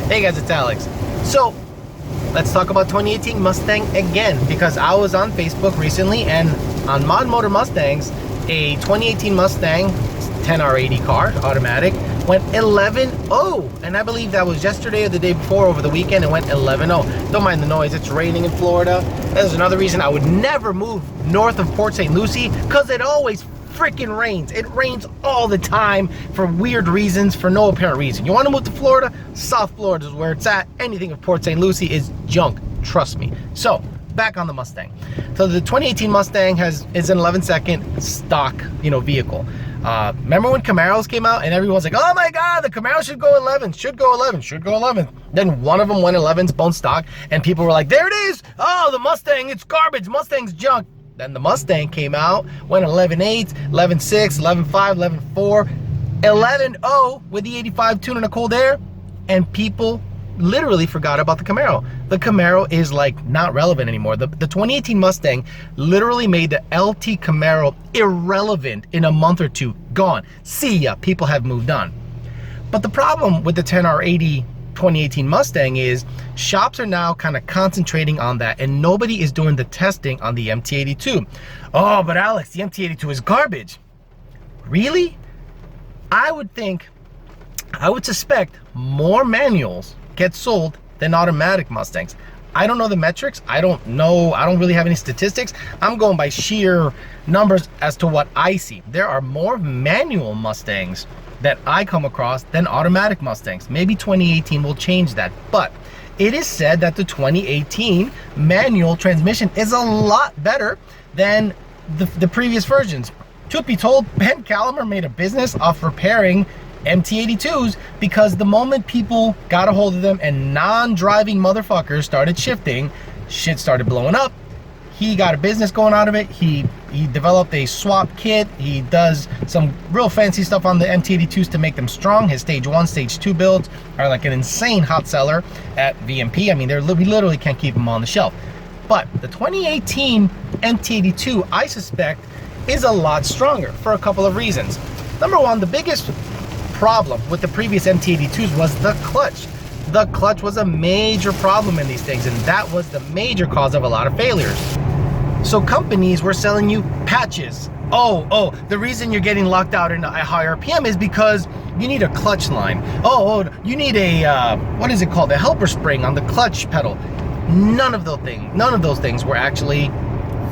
Hey guys, it's Alex. So, let's talk about 2018 Mustang again, because I was on Facebook recently, and on Mod Motor Mustangs, a 2018 Mustang 10R80 car, automatic, went 11.0, and I believe that was yesterday or the day before, over the weekend. It went 11.0. Don't mind the noise, it's raining in Florida. There's another reason I would never move north of Port St. Lucie, because it always freaking rains. It rains all the time for weird reasons, for no apparent reason. You want to move to Florida? South Florida is where it's at. Anything of Port St. Lucie is junk, trust me. So back on the Mustang. So the 2018 Mustang is an 11-second stock, vehicle. Remember when Camaros came out and everyone's like, oh my god, the Camaro should go 11, should go 11, should go 11. Then one of them went 11's bone stock, and people were like, there it is, oh, the Mustang, it's garbage, Mustang's junk. Then the Mustang came out, went 11.8, 11.6, 11.5, 11.4, 11.0 with the 85 tune and a cold air, and people literally forgot about the Camaro. The Camaro is like not relevant anymore. The 2018 Mustang literally made the LT Camaro irrelevant in a month or two. Gone. See ya. People have moved on. But the problem with the 10R80 2018 Mustang is shops are now kind of concentrating on that, and nobody is doing the testing on the MT82. Oh, but Alex, the MT82 is garbage. Really? I would suspect more manuals get sold than automatic Mustangs. I don't know the metrics. I don't really have any statistics. I'm going by sheer numbers as to what I see. There are more manual Mustangs that I come across than automatic Mustangs. Maybe 2018 will change that, but it is said that the 2018 manual transmission is a lot better than the previous versions. Truth be told, Ben Calamer made a business off repairing MT82s, because the moment people got a hold of them and non-driving motherfuckers started shifting, shit started blowing up. He got a business going out of it. He developed a swap kit. He does some real fancy stuff on the MT82s to make them strong. His stage 1, stage 2 builds are like an insane hot seller at VMP. I mean, we literally can't keep them on the shelf. But the 2018 MT82, I suspect, is a lot stronger for a couple of reasons. Number one, the biggest problem with the previous MT82s was the clutch. The clutch was a major problem in these things, and that was the major cause of a lot of failures. So companies were selling you patches. Oh, the reason you're getting locked out in a high RPM is because you need a clutch line. Oh, you need a, what is it called? A helper spring on the clutch pedal. None of those things were actually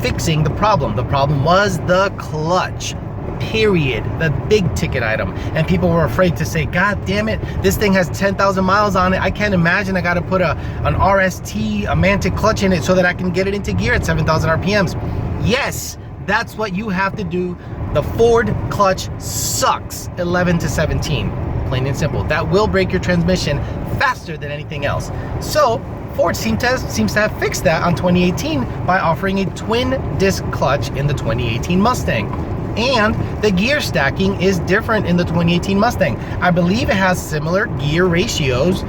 fixing the problem. The problem was the clutch. Period. The big ticket item. And people were afraid to say, god damn it, this thing has 10,000 miles on it. I can't imagine I got to put an RST, a Mantic clutch in it so that I can get it into gear at 7,000 RPMs. Yes, that's what you have to do. The Ford clutch sucks 11 to 17. Plain and simple. That will break your transmission faster than anything else. So Ford seems to have fixed that on 2018 by offering a twin disc clutch in the 2018 Mustang. And the gear stacking is different in the 2018 Mustang. I believe it has similar gear ratios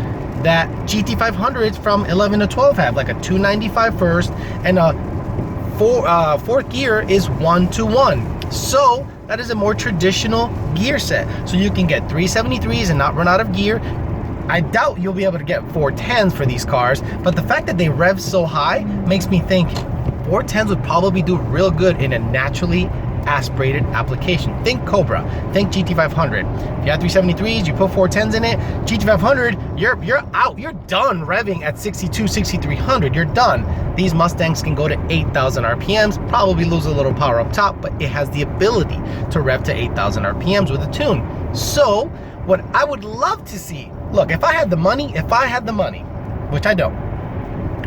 that GT500s from 11 to 12 have, like a 295 first, and a fourth gear is 1-to-1. So that is a more traditional gear set. So you can get 373s and not run out of gear. I doubt you'll be able to get 410s for these cars, but the fact that they rev so high makes me think 410s would probably do real good in a naturally aspirated application. Think Cobra, think GT500. If you have 373s, you put 410s in it, GT500, you're out, you're done revving at 62, 6300, you're done. These Mustangs can go to 8,000 RPMs, probably lose a little power up top, but it has the ability to rev to 8,000 RPMs with a tune. So what I would love to see, look, if I had the money, which I don't,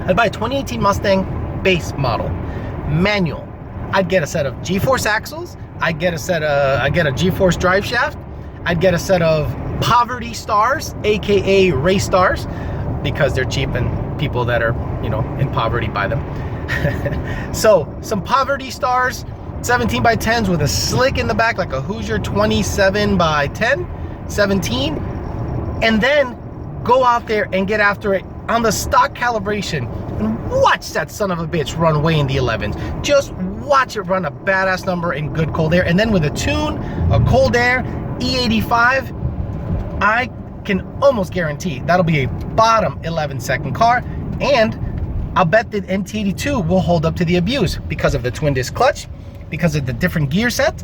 I'd buy a 2018 Mustang base model, manual. I'd get a set of G-force axles. I'd get a G-force drive shaft. I'd get a set of poverty stars, aka race stars, because they're cheap and people that are, in poverty buy them. So some poverty stars, 17 by 10s with a slick in the back, like a Hoosier 27 by 10, 17, and then go out there and get after it on the stock calibration and watch that son of a bitch run away in the 11s. Just watch it run a badass number in good cold air, and then with a tune, a cold air, E85, can almost guarantee that'll be a bottom 11-second car, and I'll bet the MT82 will hold up to the abuse because of the twin disc clutch, because of the different gear set.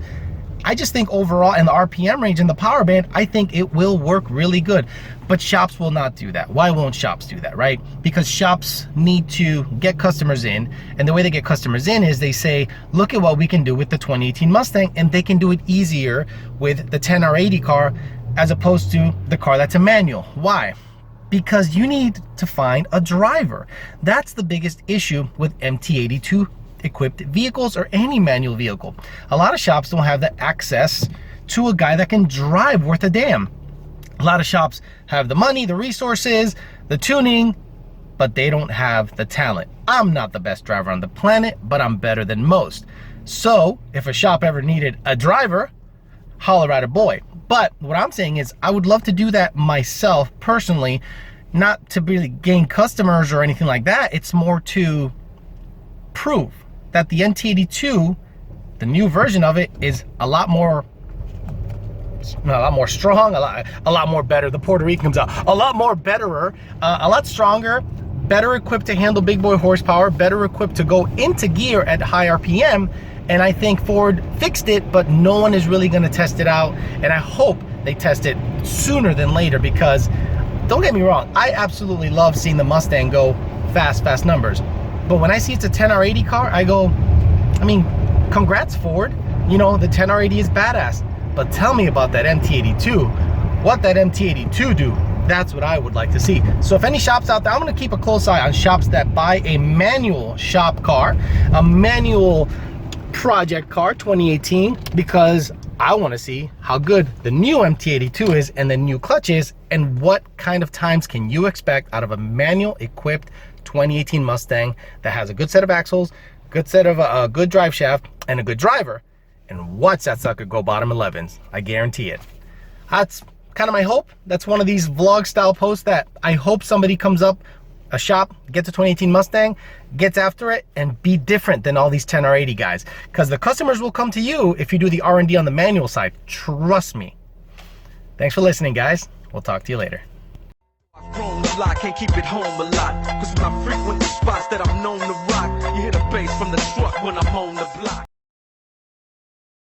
I just think overall, in the RPM range and the power band, I think it will work really good. But shops will not do that. Why won't shops do that, right? Because shops need to get customers in, and the way they get customers in is they say, look at what we can do with the 2018 Mustang, and they can do it easier with the 10R80 car as opposed to the car that's a manual. Why? Because you need to find a driver. That's the biggest issue with MT82 equipped vehicles or any manual vehicle. A lot of shops don't have the access to a guy that can drive worth a damn. A lot of shops have the money, the resources, the tuning, but they don't have the talent. I'm not the best driver on the planet, but I'm better than most. So if a shop ever needed a driver, holler at a boy. But what I'm saying is I would love to do that myself personally, not to really gain customers or anything like that. It's more to prove that the MT82, the new version of it, is a lot more strong, a lot more better. The Puerto Rican comes out. A lot more betterer, a lot stronger, better equipped to handle big boy horsepower, better equipped to go into gear at high RPM. And I think Ford fixed it, but no one is really gonna test it out. And I hope they test it sooner than later, because don't get me wrong, I absolutely love seeing the Mustang go fast numbers. But when I see it's a 10R80 car, I go, I mean, congrats Ford. You know, the 10R80 is badass. But tell me about that MT82. What that MT82 do? That's what I would like to see. So if any shops out there, I'm gonna keep a close eye on shops that buy a manual shop car, a manual project car 2018, because I wanna see how good the new MT82 is and the new clutch is, and what kind of times can you expect out of a manual equipped 2018 Mustang that has a good set of axles, good set of a good drive shaft, and a good driver. And watch that sucker go bottom 11s. I guarantee it. That's kind of my hope. That's one of these vlog style posts that I hope somebody comes up, a shop, gets a 2018 Mustang, gets after it, and be different than all these 10R80 guys. Because the customers will come to you if you do the R&D on the manual side. Trust me. Thanks for listening, guys. We'll talk to you later. Can't keep it home a lot, cause when I frequent the spots that I'm known to rock, you hear the bass from the truck when I'm on the block.